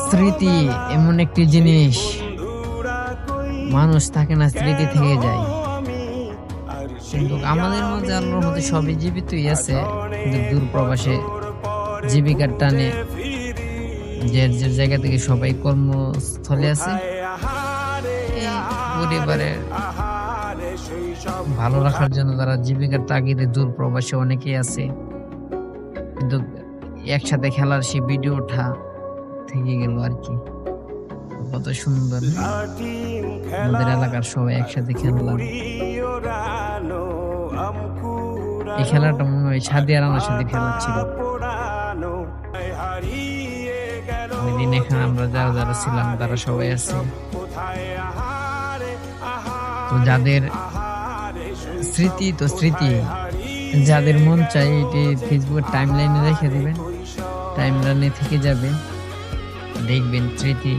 স্মৃতি এমন একটি জিনিস, মানুষ থাকে না, স্মৃতি থেকে যায়। কিন্তু আমাদের মধ্যে আল্লাহর মধ্যে সবই জীবিতই আছে, কিন্তু দূর প্রবাসে জীবিকার টানে যে যে জায়গা থেকে সবাই কর্মস্থলে আছে, এই পরিবারের ভালো রাখার জন্য তারা জীবিকার তাগিদে দূর প্রবাসে অনেকেই আছে। কিন্তু একসাথে খেলার সেই ভিডিওটা থেকে গেল আর কি। কত সুন্দর আমাদের এলাকার সবাই একসাথে খেললাম। এই খেলাটা মনে হয় সাদিয়া রানার সাথে খেলা ছিল ওই দিন। এখানে আমরা যারা যারা ছিলাম তারা সবাই আছে। তো যাদের স্মৃতি, তো স্মৃতি যাদের মন চাই এটি ফেসবুকের টাইম লাইনে রেখে দিবেন, টাইম লাইনে থেকে যাবে, দেখবেন স্মৃতি।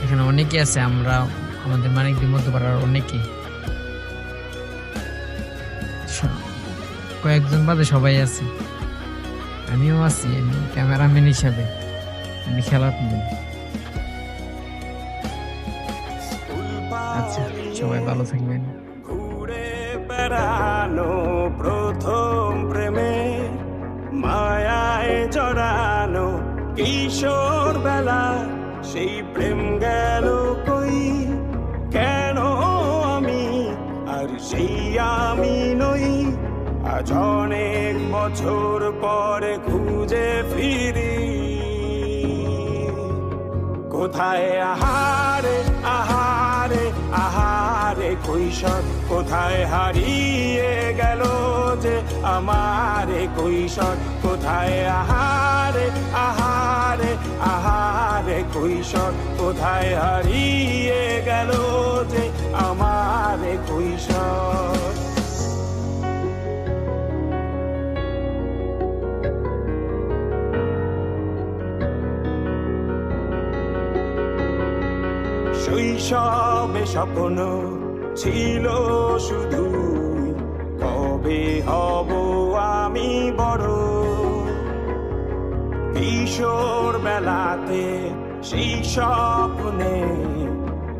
এখানে অনেকে আছে, আমরা আমাদের মানিকদের মধ্যপাড়ার অনেকে, কয়েকজন বাদে সবাই আছে, আমিও আছি, আমি ক্যামেরাম্যান হিসাবে আমি খেলা তুলি। আচ্ছা, সবাই ভালো থাকবেন। ঘুরে বেড়ানো প্রথম প্রেমে মায়ায় জড়ানো কিশোর বেলা, সেই প্রেম গেল কই, কেন আমি আর সেই আমি নই। আজ অনেক বছর পরে খুঁজে ফিরি, কোথায় আহারে আহারে আহারে কৈশোর, কোথায় হারিয়ে গেল যে আমার কৈশোর, কোথায় আহারে আহারে আহারে কৈশোর, কোথায় হারিয়ে গেল যে আমার কৈশোর। শৈশবে স্বপ্ন ছিল শুধু, কবে হব আমি বড়। কিশোর বেলাতে সেই স্বপ্নে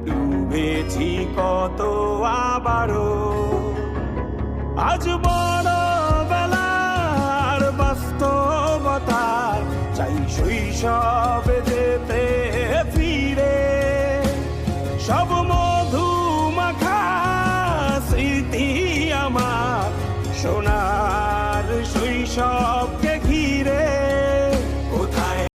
ডুবেছি কত আবারও। আজ বড় বেলার বাস্তবতায় চাই শৈশবে